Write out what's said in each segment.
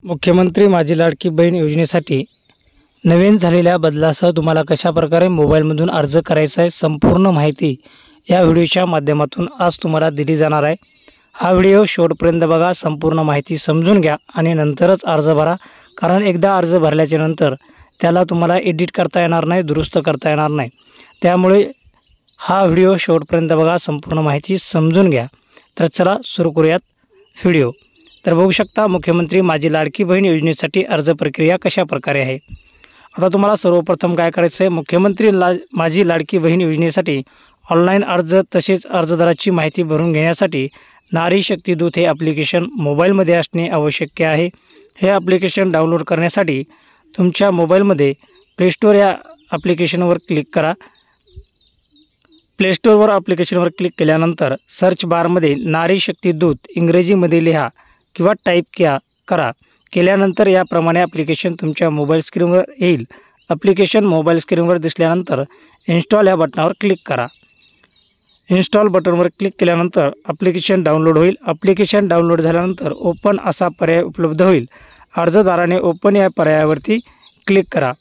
मुख्यमंत्री माझी लाडकी बहीण योजनेसाठी नवीन झालेल्या बदलासह तुम्हाला कशा प्रकारे मोबाईलमधून अर्ज करायचा आहे संपूर्ण माहिती या व्हिडिओच्या माध्यमातून आज तुम्हाला दिली जाणार आहे। हा व्हिडिओ शेवटपर्यंत बघा, संपूर्ण माहिती समजून घ्या आणि नंतरच अर्ज भरा, कारण एकदा अर्ज भरल्याच्या नंतर त्याला तुम्हाला एडिट करता येणार नाही, दुरुस्त करता येणार नाही। त्यामुळे हा व्हिडिओ शेवटपर्यंत बघा, संपूर्ण माहिती समजून घ्या। तर चला सुरू करूयात व्हिडिओ। तर बघू शकता मुख्यमंत्री माझी लाडकी बहीण योजनेसाठी अर्ज प्रक्रिया कशा प्रकारे आहे। आता तुम्हाला सर्वप्रथम काय करायचं आहे, मुख्यमंत्री माझी लाडकी बहीण योजनेसाठी ऑनलाईन अर्ज तसेच अर्जदाराची माहिती भरून घेण्यासाठी नारी शक्ती दूत हे ॲप्लिकेशन मोबाईलमध्ये असणे आवश्यक आहे। हे ॲप्लिकेशन डाउनलोड करण्यासाठी तुमच्या मोबाईलमध्ये प्ले स्टोअर या ॲप्लिकेशनवर क्लिक करा। प्ले स्टोअरवर ॲप्लिकेशनवर क्लिक केल्यानंतर सर्च बारमध्ये नारी शक्ती दूत इंग्रजीमध्ये लिहा किंवा टाईप करा। केल्यानंतर याप्रमाणे ॲप्लिकेशन तुमच्या मोबाईल स्क्रीनवर येईल। ॲप्लिकेशन मोबाईल स्क्रीनवर दिसल्यानंतर इन्स्टॉल या बटनावर क्लिक करा। इन्स्टॉल बटनवर क्लिक केल्यानंतर ॲप्लिकेशन डाउनलोड होईल। ॲप्लिकेशन डाउनलोड झाल्यानंतर ओपन असा पर्याय उपलब्ध होईल। अर्जदाराने ओपन या पर्यायावरती क्लिक करा।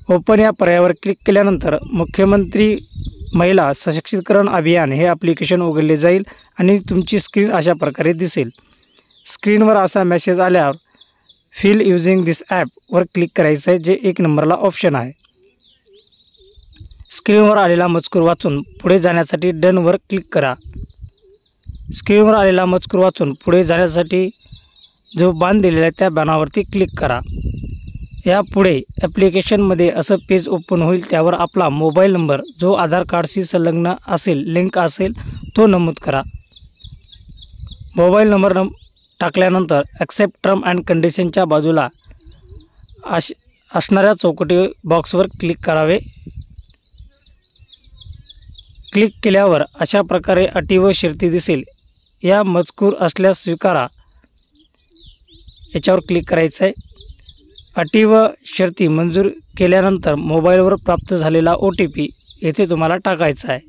ओपन या पर्यायावर क्लिक केल्यानंतर मुख्यमंत्री महिला सशक्तीकरण अभियान हे ॲप्लिकेशन उघडले जाईल आणि तुमची स्क्रीन अशा प्रकारे दिसेल। स्क्रीनवर असा मेसेज आल्यावर फिल यूजिंग दिस ॲप वर क्लिक करायचं आहे, जे 1 नंबरला ऑप्शन आहे। स्क्रीनवर आलेला मजकूर वाचून पुढे जाण्यासाठी डन वर क्लिक करा। स्क्रीनवर आलेला मजकूर वाचून पुढे जाण्यासाठी जो बाण दिलेला आहे त्या बाणावरती क्लिक करा। यापुढे ॲप्लिकेशनमध्ये असं पेज ओपन होईल, त्यावर आपला मोबाईल नंबर जो आधार कार्डशी संलग्न असेल, लिंक असेल, तो नमूद करा। मोबाईल नंबर टाकल्यानंतर ॲक्सेप्ट टर्म अँड कंडिशनच्या बाजूला असणाऱ्या चौकटी बॉक्सवर क्लिक करावे। क्लिक केल्यावर अशा प्रकारे अटी व शर्ती दिसेल। या मजकूर असल्यास स्वीकारा याच्यावर क्लिक करायचं आहे। अटी व शर्ती मंजूर केल्यानंतर मोबाईलवर प्राप्त झालेला OTP येथे तुम्हाला टाकायचा आहे।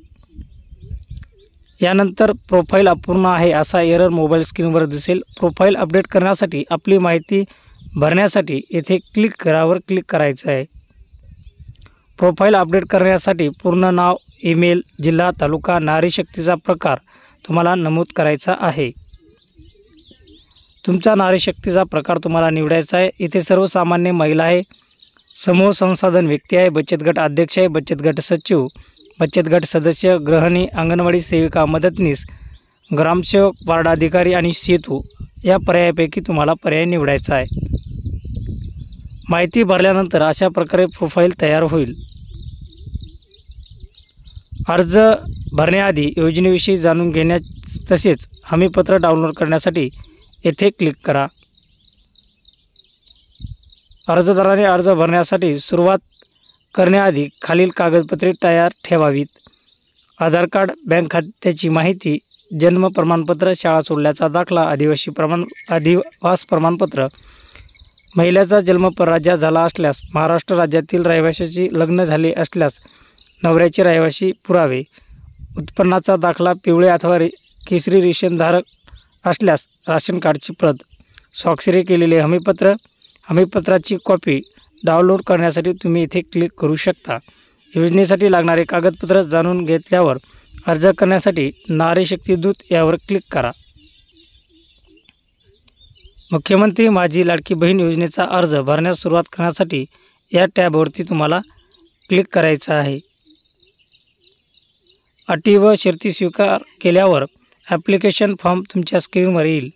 यानंतर प्रोफाईल अपूर्ण आहे असा एरर मोबाईल स्क्रीनवर दिसेल। प्रोफाईल अपडेट करण्यासाठी आपली माहिती भरण्यासाठी येथे क्लिक करावर क्लिक करायचं आहे। प्रोफाईल अपडेट करण्यासाठी पूर्ण नाव, ईमेल, जिल्हा, तालुका, नारी शक्तीचा प्रकार तुम्हाला नमूद करायचा आहे। तुमचा नारी शक्तीचा प्रकार तुम्हाला निवडायचा आहे। इथे सर्वसामान्य महिला आहे, समूह संसाधन व्यक्ती आहे, बचत गट अध्यक्ष आहे, बचत गट सचिव, बचत गट सदस्य, गृहिणी, अंगणवाडी सेविका, मदतनीस, ग्रामसेवक, वार्ड अधिकारी आणि सेतू या पर्यायापैकी तुम्हाला पर्याय निवडायचा आहे। माहिती भरल्यानंतर अशा प्रकारे प्रोफाईल तयार होईल। अर्ज भरण्याआधी योजनेविषयी जाणून घेण्यास तसेच हमीपत्र डाउनलोड करण्यासाठी येथे क्लिक करा। अर्जदाराने अर्ज भरण्यासाठी सुरुवात करण्याआधी खालील कागदपत्रे तयार ठेवावीत: आधार कार्ड, बँक खात्याची माहिती, जन्म प्रमाणपत्र, शाळा सोडल्याचा दाखला, अधिवास प्रमाणपत्र, महिलेचा जन्म परराज्यात झाला असल्यास, महाराष्ट्र राज्यातील रहिवाशाची लग्न झाले असल्यास नवऱ्याचे रहिवासी पुरावे, उत्पन्नाचा दाखला, पिवळे अथवा केसरी रेशनधारक असल्यास राशन कार्डची प्रत, स्वाक्षरी केलेले हमीपत्र, हमीपत्राची कॉपी डाउनलोड करण्यासाठी तुम्ही इथे क्लिक करू शकता। योजनेसाठी लागणारे कागदपत्र जाणून घेतल्यावर अर्ज करण्यासाठी नारी शक्ती दूत यावर क्लिक करा। मुख्यमंत्री माझी लाडकी बहीण योजनेचा अर्ज भरण्यास सुरुवात करण्यासाठी या टॅबवरती तुम्हाला क्लिक करायचं आहे। अटी व शर्ती स्वीकार केल्यावर ॲप्लिकेशन फॉर्म तुमच्या स्क्रीनवर येईल।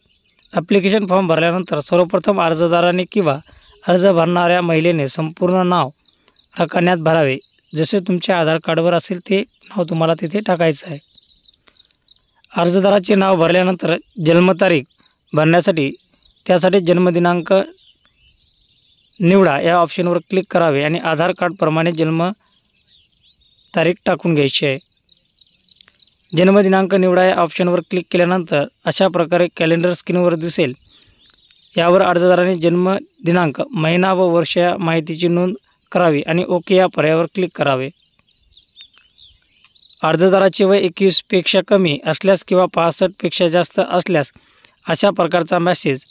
ॲप्लिकेशन फॉर्म भरल्यानंतर सर्वप्रथम अर्जदाराने किंवा अर्ज भरणाऱ्या महिलेने संपूर्ण नाव रकान्यात भरावे। जसे तुमच्या आधार कार्डवर असेल ते नाव तुम्हाला तिथे टाकायचं आहे। अर्जदाराचे नाव भरल्यानंतर जन्मतारीख भरण्यासाठी त्यासाठी जन्मदिनांक निवडा या ऑप्शनवर क्लिक करावे आणि आधार कार्डप्रमाणे जन्मतारीख टाकून घ्यायची आहे। जन्मदिनांक निवडा या ऑप्शनवर क्लिक केल्यानंतर अशा प्रकारे कॅलेंडर स्क्रीनवर दिसेल। यावर अर्जदाराने जन्म दिनांक, महिना व वर्ष या माहितीची नोंद करावी आणि ओके या पर्यायावर क्लिक करावे। अर्जदाराचे वय 21 पेक्षा कमी असल्यास किंवा 65 पेक्षा जास्त असल्यास अशा प्रकारचा मेसेज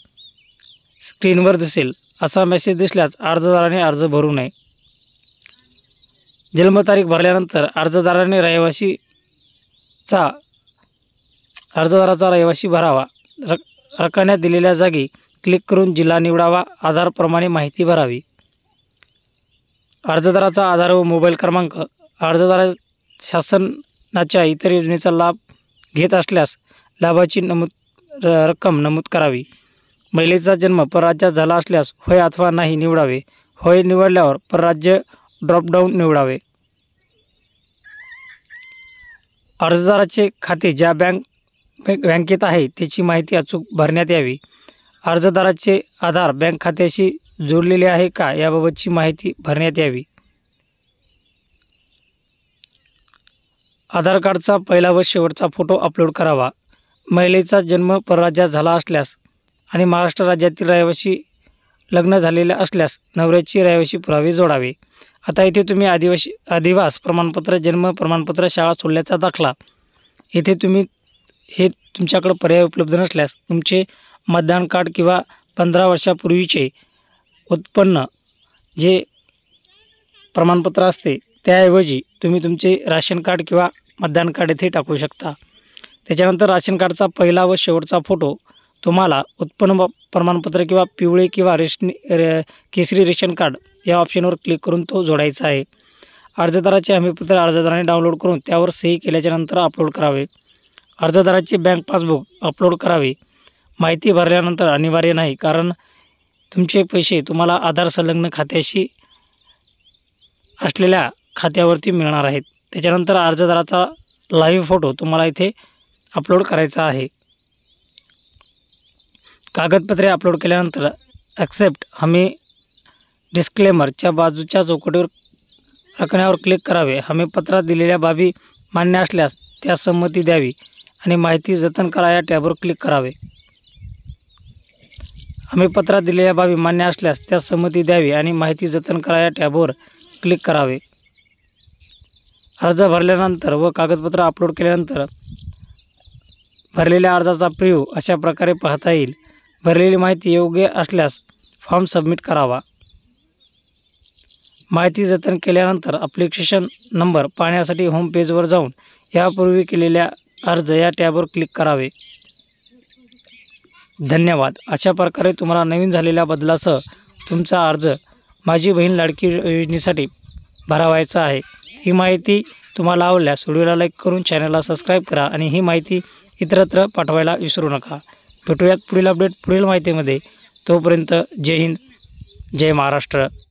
स्क्रीनवर दिसेल असा मेसेज दिसल्यास अर्जदाराने अर्ज भरू नये. जन्मतारीख भरल्यानंतर अर्जदाराचा रहिवासी भरावा. रकान्यात दिलेल्या जागी क्लिक करून जिल्हा निवडावा. आधारप्रमाणे माहिती भरावी. अर्जदाराचा आधार व मोबाईल क्रमांक. अर्जदार शासनाच्या इतर योजनेचा लाभ घेत असल्यास लाभाची रक्कम नमूद करावी. महिलेचा जन्म परराज्यात झाला असल्यास होय अथवा नाही निवडावे. होय निवडल्यावर परराज्य ड्रॉपडाऊन निवडावे. अर्जदाराचे खाते ज्या बँकेत आहे त्याची माहिती अचूक भरण्यात यावी. अर्जदाराचे आधार बँक खात्याशी जोडलेले आहे का याबाबतची माहिती भरण्यात यावी. आधार कार्डचा पहिला व शेवटचा फोटो अपलोड करावा. महिलेचा जन्म परराज्यात झाला असल्यास आणि महाराष्ट्र राज्यातील रहिवासी लग्न झालेले असल्यास नवऱ्याची रहिवासी पुरावे जोडावे. आता इथे तुम्ही अधिवास प्रमाणपत्र, जन्म प्रमाणपत्र, शाळा सोडल्याचा दाखला, इथे तुम्ही हे तुमच्याकडे पर्याय उपलब्ध नसल्यास तुमचे मतदान कार्ड किंवा 15 वर्षापूर्वीचे उत्पन्न जे प्रमाणपत्र असते त्याऐवजी तुम्ही तुमचे राशन कार्ड किंवा मतदान कार्ड इथे टाकू शकता. त्याच्यानंतर राशन कार्डचा पहिला व शेवटचा फोटो तुम्हाला उत्पन्न प्रमाणपत्र किंवा पिवळे किंवा केसरी रेशन कार्ड या ऑप्शनवर क्लिक करून तो जोडायचा आहे. अर्जदाराचे हमीपत्र अर्जदाराने डाउनलोड करून त्यावर सही केल्याच्यानंतर अपलोड करावे. अर्जदाराचे बँक पासबुक अपलोड करावे. माहिती भरल्यानंतर अनिवार्य नाही, कारण तुमचे पैसे तुम्हाला आधार संलग्न खात्याशी असलेल्या खात्यावरती मिळणार आहेत. त्याच्यानंतर अर्जदाराचा लाईव्ह फोटो तुम्हाला इथे अपलोड करायचा आहे. कागदपत्रे अपलोड केल्यानंतर ॲक्सेप्ट हमी डिस्क्लेमरच्या बाजूच्या चौकटीवर रकण्यावर क्लिक करावे. हमीपत्रात दिलेल्या बाबी मान्य असल्यास त्या संमती द्यावी आणि माहिती जतन करा या टॅबवर क्लिक करावे. हमीपत्रात दिलेल्या बाबी मान्य असल्यास त्या संमती द्यावी आणि माहिती जतन करा या टॅबवर क्लिक करावे. अर्ज भरल्यानंतर व कागदपत्र अपलोड केल्यानंतर भरलेल्या अर्जाचा प्रिव्ह्यू अशा प्रकारे पाहता येईल. भरलेली माहिती योग्य असल्यास फॉर्म सबमिट करावा. माहिती जतन केल्यानंतर ॲप्लिकेशन नंबर पाहण्यासाठी होम पेजवर जाऊन यापूर्वी केलेल्या अर्ज या टॅबवर क्लिक करावे. धन्यवाद. अशा प्रकारे तुम्हाला नवीन झालेल्या बदलासह तुमचा अर्ज माझी बहीण लाडकी योजनेसाठी भरावायचा आहे. ही माहिती तुम्हाला आवडल्यास व्हिडिओला लाईक करून चॅनलला सबस्क्राईब करा आणि ही माहिती इतरत्र पाठवायला विसरू नका. भेटूयात पुढील अपडेट पुढील माहितीमध्ये. तोपर्यंत जय हिंद, जय महाराष्ट्र.